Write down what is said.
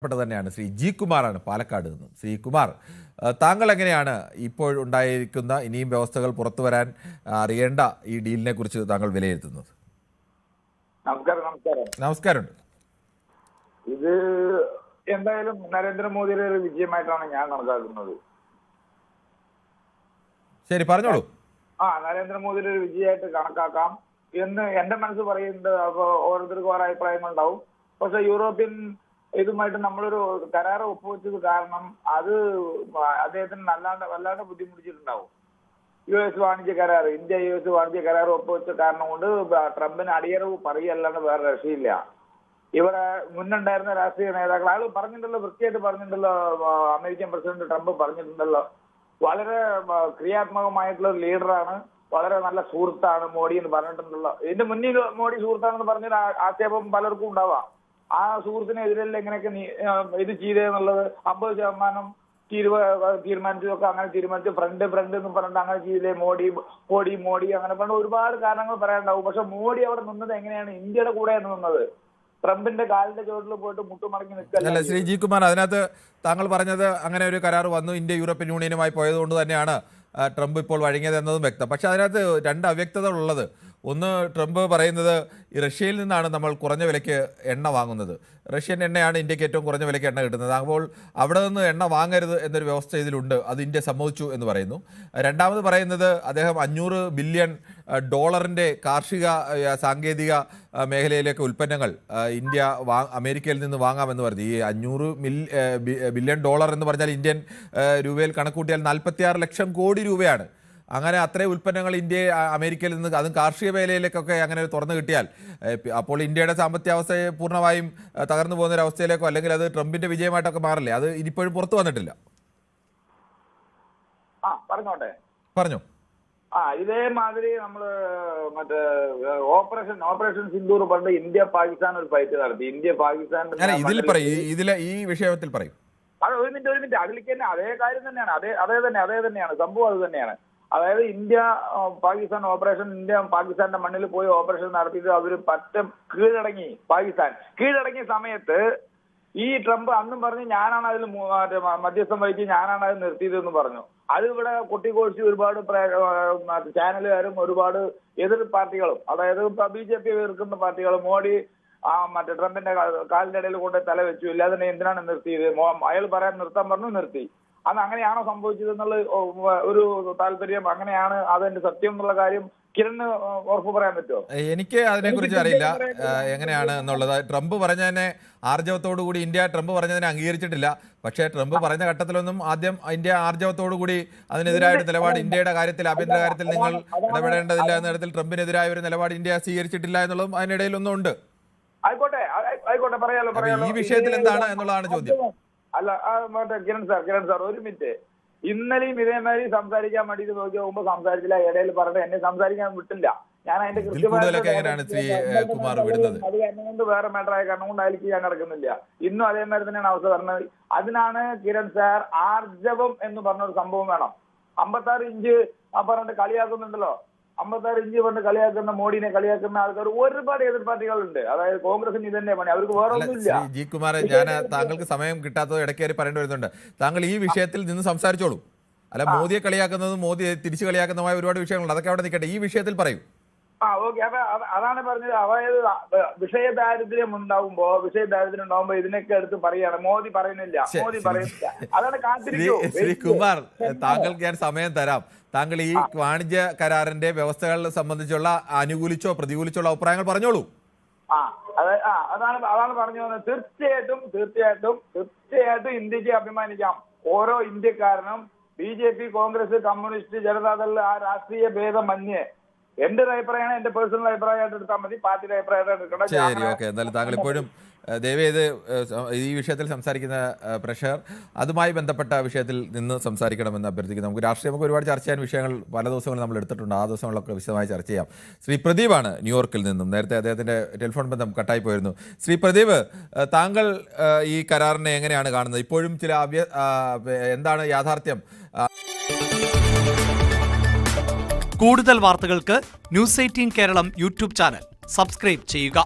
തന്നെയാണ് ശ്രീ ജി കുമാറാണ് പാലക്കാട് നിന്നും. ശ്രീ കുമാർ, താങ്കൾ എങ്ങനെയാണ് ഇപ്പോൾ ഉണ്ടായിരിക്കുന്ന ഇനിയും വ്യവസ്ഥകൾ പുറത്തു വരാൻ അറിയേണ്ട ഈ ഡീലിനെ കുറിച്ച് താങ്കൾ വിലയിരുത്തുന്നത്? നമസ്കാരം. ഇത് എന്തായാലും നരേന്ദ്രമോദിയുടെ ഒരു വിജയമായിട്ടാണ് ഞാൻ കണക്കാക്കുന്നത്. ശരി, പറഞ്ഞോളൂ. നരേന്ദ്രമോദിയുടെ ഒരു വിജയമായിട്ട് കണക്കാക്കാം എന്ന് എന്റെ മനസ്സ് പറയുന്നത്. അപ്പൊ ഓരോരുത്തർക്കും ഓരോ അഭിപ്രായങ്ങൾ ഉണ്ടാവും. പക്ഷെ യൂറോപ്യൻ ഇതുമായിട്ട് നമ്മളൊരു കരാർ ഒപ്പുവെച്ചത് കാരണം അത് അദ്ദേഹത്തിന് വല്ലാണ്ട് ബുദ്ധിമുട്ടിച്ചിട്ടുണ്ടാവും. US വാണിജ്യ കരാർ, ഇന്ത്യ US വാണിജ്യ കരാർ ഒപ്പുവെച്ച കാരണം കൊണ്ട് ട്രംപിന് അടിയറവ് പറയല്ലാണ്ട് വേറെ രക്ഷയില്ല. ഇവിടെ മുന്നുണ്ടായിരുന്ന രാഷ്ട്രീയ നേതാക്കൾ അയാൾ പറഞ്ഞിട്ടുണ്ടല്ലോ, വൃത്തിയായിട്ട് പറഞ്ഞിട്ടുണ്ടല്ലോ, അമേരിക്കൻ പ്രസിഡന്റ് ട്രംപ് പറഞ്ഞിട്ടുണ്ടല്ലോ, വളരെ ക്രിയാത്മകമായിട്ടുള്ള ഒരു ലീഡറാണ്, വളരെ നല്ല സുഹൃത്താണ് മോഡി എന്ന് പറഞ്ഞിട്ടുണ്ടല്ലോ. ഇതിന്റെ മുന്നിൽ മോഡി സുഹൃത്താണെന്ന് പറഞ്ഞൊരു ആക്ഷേപം പലർക്കും ഉണ്ടാവാം. ആ സുഹൃത്തിനെതിരെല്ലാം എങ്ങനെയൊക്കെ ഇത് ചെയ്തെന്നുള്ളത് 50% തീരുമാനിച്ചതൊക്കെ അങ്ങനെ തീരുമാനിച്ചു. ഫ്രണ്ട് എന്ന് പറഞ്ഞിട്ട് അങ്ങനെ ചെയ്തില്ലേ, മോഡി അങ്ങനെ പറഞ്ഞ ഒരുപാട് കാരണങ്ങൾ പറയാനുണ്ടാവും. പക്ഷെ മോഡി അവിടെ നിന്നത് എങ്ങനെയാണ്? ഇന്ത്യയുടെ കൂടെയാണ് നിന്നത്. ട്രംപിന്റെ കാലിന്റെ ചോട്ടിൽ പോയിട്ട് മുട്ടുമടങ്ങി നിൽക്കല്ല. ശ്രീ ജി കുമാർ, അതിനകത്ത് താങ്കൾ പറഞ്ഞത് അങ്ങനെ ഒരു കരാർ വന്നു, ഇന്ത്യ യൂറോപ്യൻ യൂണിയനുമായി പോയതുകൊണ്ട് തന്നെയാണ് ട്രംപ് ഇപ്പോൾ വഴങ്ങിയത് എന്നതും വ്യക്തം. പക്ഷേ അതിനകത്ത് രണ്ട് അവ്യക്തതകൾ ഉള്ളത്. ഒന്ന്, ട്രംപ് പറയുന്നത് റഷ്യയിൽ നിന്നാണ് നമ്മൾ കുറഞ്ഞ വിലയ്ക്ക് എണ്ണ വാങ്ങുന്നത്, റഷ്യൻ എണ്ണയാണ് ഇന്ത്യക്ക് ഏറ്റവും കുറഞ്ഞ വിലയ്ക്ക് എണ്ണ കിട്ടുന്നത്, അപ്പോൾ അവിടെ നിന്ന് എണ്ണ വാങ്ങരുത് എന്നൊരു വ്യവസ്ഥ ഇതിലുണ്ട്, അത് ഇന്ത്യ സമ്മതിച്ചു എന്ന് പറയുന്നു. രണ്ടാമത് പറയുന്നത് അദ്ദേഹം $500 ബില്യൺ കാർഷിക സാങ്കേതിക മേഖലയിലേക്ക് ഉൽപ്പന്നങ്ങൾ ഇന്ത്യ അമേരിക്കയിൽ നിന്ന് വാങ്ങാമെന്ന് പറഞ്ഞു. ഈ $500 ബില്യൺ എന്ന് പറഞ്ഞാൽ ഇന്ത്യൻ രൂപയിൽ കണക്കൂട്ടിയാൽ 46 ലക്ഷം കോടി രൂപയാണ്. അങ്ങനെ അത്രയും ഉൽപ്പന്നങ്ങൾ ഇന്ത്യ അമേരിക്കയിൽ നിന്ന്, അതും കാർഷിക മേഖലയിലേക്കൊക്കെ അങ്ങനെ തുറന്നു കിട്ടിയാൽ അപ്പോൾ ഇന്ത്യയുടെ സാമ്പത്തിക അവസ്ഥയെ പൂർണ്ണമായും തകർന്നു പോകുന്ന ഒരു അവസ്ഥയിലേക്കോ, അല്ലെങ്കിൽ അത് ട്രംപിന്റെ വിജയമായിട്ടൊക്കെ മാറില്ലേ? അത് ഇനിയിപ്പോഴും പുറത്തു വന്നിട്ടില്ല. പറഞ്ഞു. ഇതേമാതിരി നമ്മള് മറ്റേ ഓപ്പറേഷൻ സിന്ദൂർ പണ്ട് ഇന്ത്യ പാകിസ്ഥാൻ ഒരു ഫൈറ്റ് നടത്തി. ഇന്ത്യ പാകിസ്ഥാൻ ഈ വിഷയത്തിൽ പറയും. അത് ഒരു മിനിറ്റ് അതിലേക്ക് തന്നെ അതേ കാര്യം തന്നെയാണ്. അതേ തന്നെയാണ് സംഭവം. അത് തന്നെയാണ്. അതായത് ഇന്ത്യ പാകിസ്ഥാന്റെ മണ്ണിൽ പോയി ഓപ്പറേഷൻ നടത്തിയിട്ട് അവര് കീഴടങ്ങിയ സമയത്ത് ഈ ട്രംപ് അന്നും പറഞ്ഞ് ഞാനാണ് അതിൽ മധ്യസ്ഥം വഹിച്ച് ഞാനാണ് അത് നിർത്തിയതെന്ന് പറഞ്ഞു. അത് ഇവിടെ കൊട്ടിക്കോഴിച്ച് ഒരുപാട് ചാനലുകാരും ഒരുപാട് എതിർ പാർട്ടികളും, അതായത് BJP എതിർക്കുന്ന പാർട്ടികളും മോഡി മറ്റേ ട്രംപിന്റെ കാലിന്റെ ഇടയിൽ കൊണ്ട് തല വെച്ചു, ഇല്ലാതെ തന്നെ എന്തിനാണ് നിർത്തിയത്, അയാൾ പറയാൻ നിർത്താൻ പറഞ്ഞു, നിർത്തി. അന്ന് അങ്ങനെയാണോ സംഭവിച്ചത് എന്നുള്ള ഒരു താല്പര്യം, അങ്ങനെയാണ് അതിന്റെ സത്യം എന്നുള്ള കാര്യം കിരണ് ഉറപ്പ് പറയാൻ പറ്റുമോ? എനിക്ക് അതിനെക്കുറിച്ച് അറിയില്ല എങ്ങനെയാണ് എന്നുള്ളത്. ട്രംപ് പറഞ്ഞതിനെ ആർജവത്തോടുകൂടി ഇന്ത്യ ട്രംപ് പറഞ്ഞതിനെ അംഗീകരിച്ചിട്ടില്ല. പക്ഷേ ട്രംപ് പറഞ്ഞ ഘട്ടത്തിലൊന്നും ആദ്യം ഇന്ത്യ ആർജവത്തോടുകൂടി അതിനെതിരായ നിലപാട്, ഇന്ത്യയുടെ കാര്യത്തിൽ, ആഭ്യന്തര കാര്യത്തിൽ നിങ്ങൾ ഇടപെടേണ്ടതില്ല എന്ന തരത്തിൽ ട്രംപിനെതിരായ ഒരു നിലപാട് ഇന്ത്യ സ്വീകരിച്ചിട്ടില്ല എന്നുള്ളതും അതിനിടയിലൊന്നും ഉണ്ട്. ആയിക്കോട്ടെ പറയാലോ. ഈ വിഷയത്തിൽ എന്താണ് എന്നുള്ളതാണ് ചോദ്യം. അല്ല കിരൺ സാർ ഒരു മിനിറ്റ്. ഇന്നലെയും ഇതേമാതിരി സംസാരിക്കാൻ വേണ്ടിട്ട് നോക്കി പോകുമ്പോ സംസാരിച്ചില്ല, ഇടയിൽ പറഞ്ഞത് എന്നെ സംസാരിക്കാൻ വിട്ടില്ല. ഞാൻ അതിന്റെ കൃത്യമായിട്ട് അത് എന്നുകൊണ്ട് വേറെ മാറ്ററായ കാരണം കൊണ്ട് അതിലേക്ക് ഞാൻ നടക്കുന്നില്ല. ഇന്നും അതേമാതിരി തന്നെയാണ് അവസ്ഥ പറഞ്ഞത്. അതിനാണ് കിരൺ സാർ ആർജവം എന്ന് പറഞ്ഞൊരു സംഭവം വേണം. 56 ഇഞ്ച് പറഞ്ഞിട്ട് കളിയാക്കുന്നുണ്ടല്ലോ. 56 ഇഞ്ച് കൊണ്ട് കളിയാക്കുന്ന മോഡിനെ കളിയാക്കുന്ന ആൾക്കാർ ഒരുപാട് എതിർ പാർട്ടികളുണ്ട്. അതായത് കോൺഗ്രസിന് ഇതന്നെ പണി, അവർക്ക് വേറെ ഒന്നുമില്ല. ജി കുമാർ, ഞാൻ താങ്കൾക്ക് സമയം കിട്ടാത്തത് ഇടയ്ക്കേറി പറയേണ്ടി വരുന്നുണ്ട്. താങ്കൾ ഈ വിഷയത്തിൽ നിന്ന് സംസാരിച്ചോളൂ. അല്ല, മോദിയെ കളിയാക്കുന്നതും മോദി തിരിച്ചു കളിയാക്കുന്നതുമായ ഒരുപാട് വിഷയങ്ങളുണ്ട്, അതൊക്കെ അവിടെ നിൽക്കട്ടെ. ഈ വിഷയത്തിൽ പറയൂ. ഓക്കെ. അതാണ് പറഞ്ഞത്. അതായത് വിഷയദാരിദ്ര്യം ഉണ്ടാവുമ്പോ ഇതിനൊക്കെ എടുത്ത് പറയാണ്. മോദി പറയുന്നില്ല. അതാണ് കാത്തിരിക്കൂ. ശ്രീ കുമാർ, താങ്കൾക്ക് ഞാൻ സമയം തരാം. താങ്കൾ ഈ വാണിജ്യ കരാറിന്റെ വ്യവസ്ഥകളെ സംബന്ധിച്ചുള്ള അനുകൂലിച്ചോ പ്രതികൂലിച്ചോ അഭിപ്രായങ്ങൾ പറഞ്ഞോളൂ. അതാണ് പറഞ്ഞു വന്നത്. തീർച്ചയായിട്ടും ഇന്ത്യക്ക് അഭിമാനിക്കാം. ഓരോ ഇന്ത്യക്കാരനും BJP, കോൺഗ്രസ്, കമ്മ്യൂണിസ്റ്റ്, ജനതാദൾ ആ രാഷ്ട്രീയ ഭേദമന്യേ എന്റെ ഒരു അഭിപ്രായമാണ്, എന്റെ പേഴ്സണൽ അഭിപ്രായമായിട്ട് എടുത്താൽ മതി, പാർട്ടിയുടെ അഭിപ്രായമായിട്ട് എടുക്കണം. ശരി, ഓക്കെ. എന്തായാലും താങ്കൾ ഇപ്പോഴും ദയവേത് ഈ വിഷയത്തിൽ സംസാരിക്കുന്ന പ്രഷർ അതുമായി ബന്ധപ്പെട്ട വിഷയത്തിൽ നിന്ന് സംസാരിക്കണമെന്ന് അഭ്യർത്ഥിക്കുന്നു. നമുക്ക് നമുക്ക് ഒരുപാട് ചർച്ച ചെയ്യാൻ വിഷയങ്ങൾ പല ദിവസങ്ങളും നമ്മൾ എടുത്തിട്ടുണ്ട്. ആ ദിവസങ്ങളൊക്കെ വിശദമായി ചർച്ച ചെയ്യാം. ശ്രീ പ്രദീപാണ് ന്യൂയോർക്കിൽ നിന്നും. നേരത്തെ അദ്ദേഹത്തിൻ്റെ ടെലിഫോൺ ബന്ധം കട്ടായി പോയിരുന്നു. ശ്രീ പ്രദീപ്, താങ്കൾ ഈ കരാറിനെ എങ്ങനെയാണ് കാണുന്നത്? ഇപ്പോഴും എന്താണ് യാഥാർത്ഥ്യം? കൂടുതൽ വാർത്തകൾക്ക് News 18 Keralam YouTube channel subscribe ചെയ്യുക.